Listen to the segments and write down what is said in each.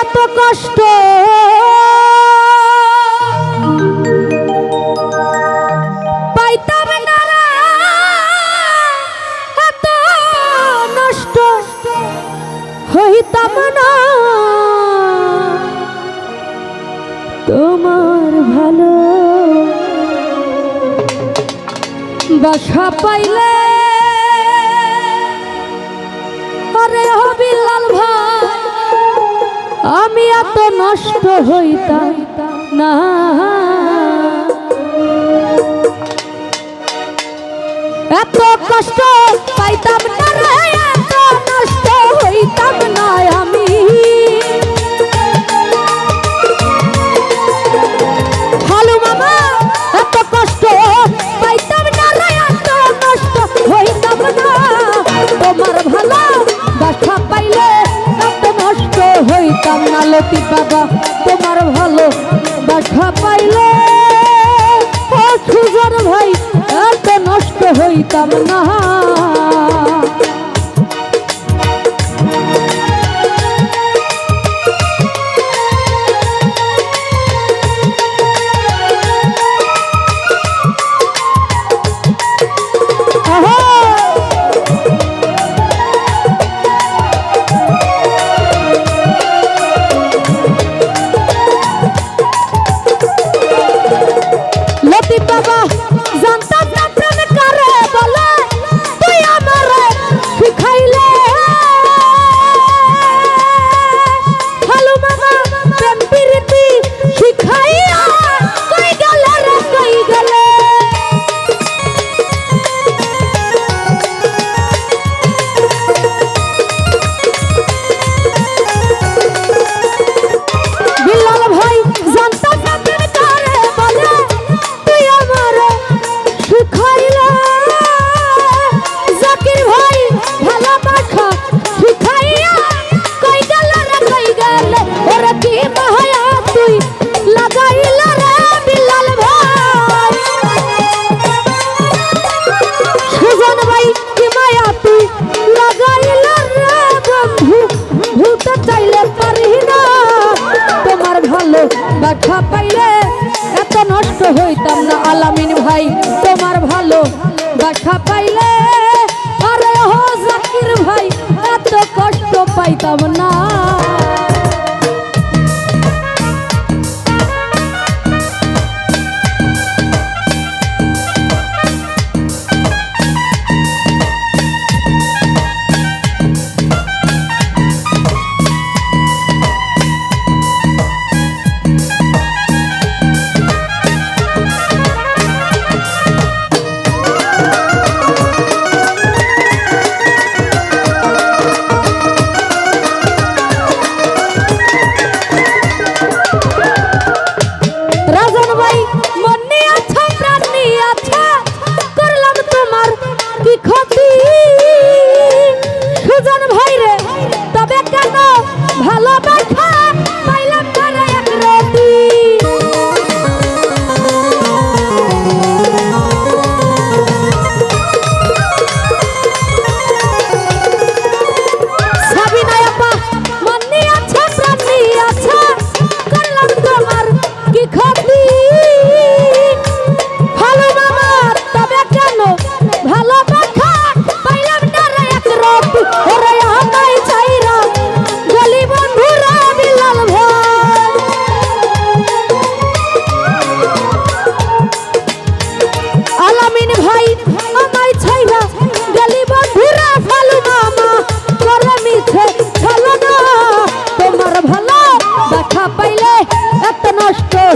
এত কষ্ট পাইতাম না, এত নষ্ট হইতাম না, তোমার ভালো বাসা পাইলে। আরে ও বিলাল ভাই, আমি এত নষ্ট হইতাম না, এত কষ্ট পাইতাম না রে, এত নষ্ট হইতাম না আমি। হালু মামা এত কষ্ট পাইতাম না রে, এত নষ্ট হইতাম না, তোমার ভালো বাসা পাইলে এত নষ্ট হইতাম না। লতিফ বাবা তোমার ভালো বাসা পাইলে, ও সুজন ভাই এত নষ্ট হইতাম না। বাবা জানতাম না প্রেম করে বলে, তুই আমারে শিখাইলে। হালু মামা প্রেম প্রীতি শিখাইয়া কই গেলে রে, কই গেলে। বিলাল ভাই জানতাম না প্রেম করে বলে, জাকির ভাই ভালোবাসা শিখাইয়া কই গেল রে, কই গেল। ওরে কি মায়া তুই লাগাইল রে বিলাল ভাই, সুজন ভাই কি মায়া তুই লাগাইল রে বন্ধু, ভুলতে চাইলে পারি না, তোমার ভালো বাসা পাইলে এত নষ্ট হইতাম না। আলামিন ভাই তোমার ভালো বাসা পাইলে, আরে ও জাকির ভাই এত কষ্ট পাইতাম না।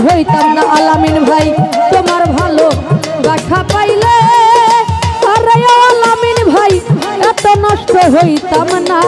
হইতাম না। আলামিন ভাই তোমার ভালো বাসা পাইলে, আরে আলামিন ভাই এত নষ্ট হইতাম না।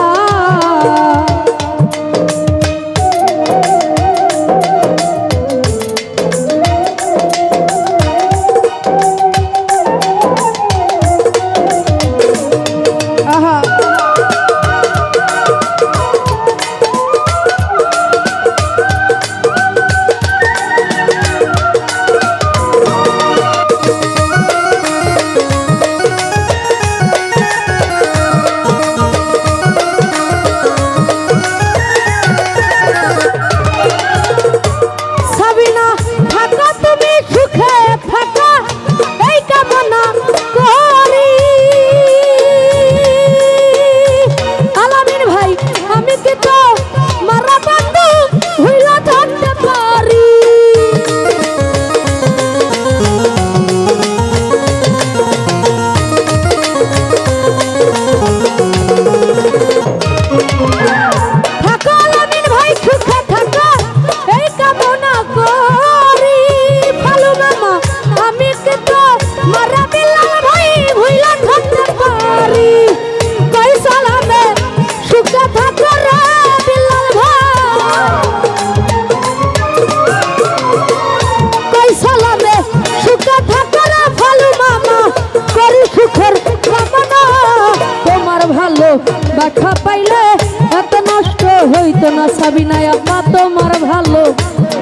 এত নষ্ট হইতো না সাবিনা আপা তোমার ভালো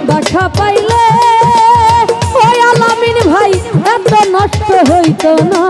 বাসা পাইলে ওই আলামিন ভাই এত নষ্ট হইতো না।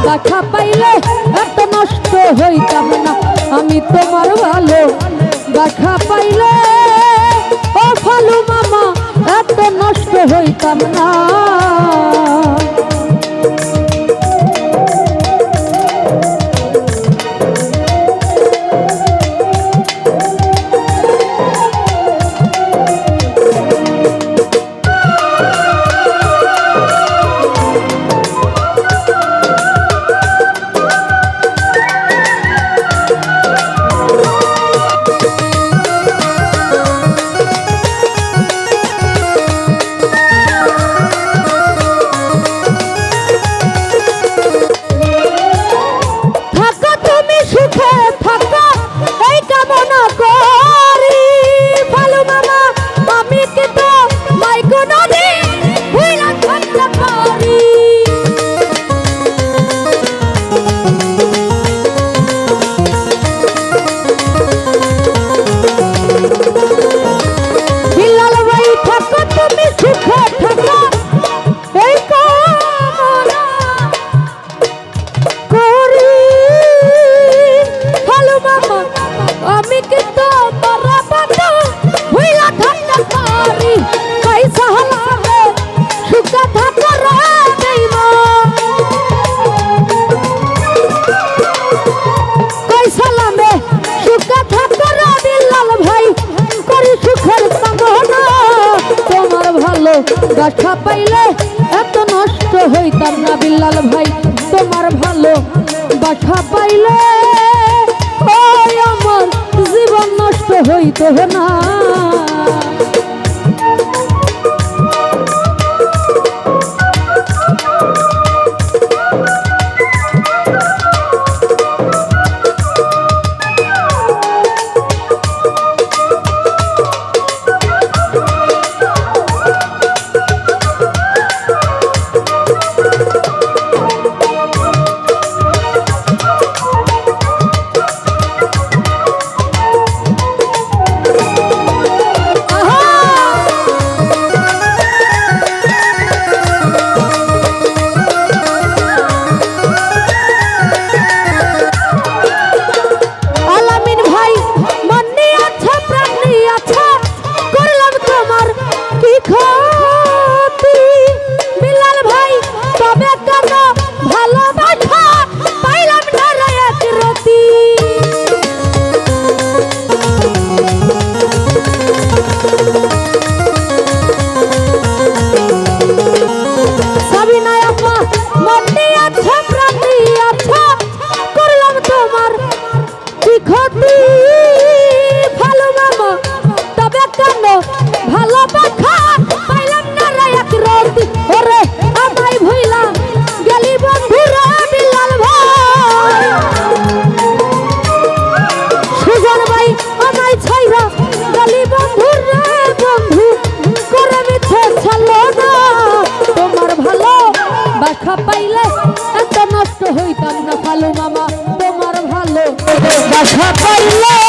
দেখা পাইলে এত নষ্ট হইতাম না আমি তোমার ভালো দেখা পাইলে ও ফালু মামা এত নষ্ট হইতাম না। দেখা পাইলে এত নষ্ট হইতাম না বিল্লাল ভাই তোমার ভালো বাসা পাইলে ওই আমার জীবন নষ্ট হইতো না। আহা দেখা পাইলে এত নষ্ট হইতাম না কালু মামা তোমার ভালো দেখা পাইলে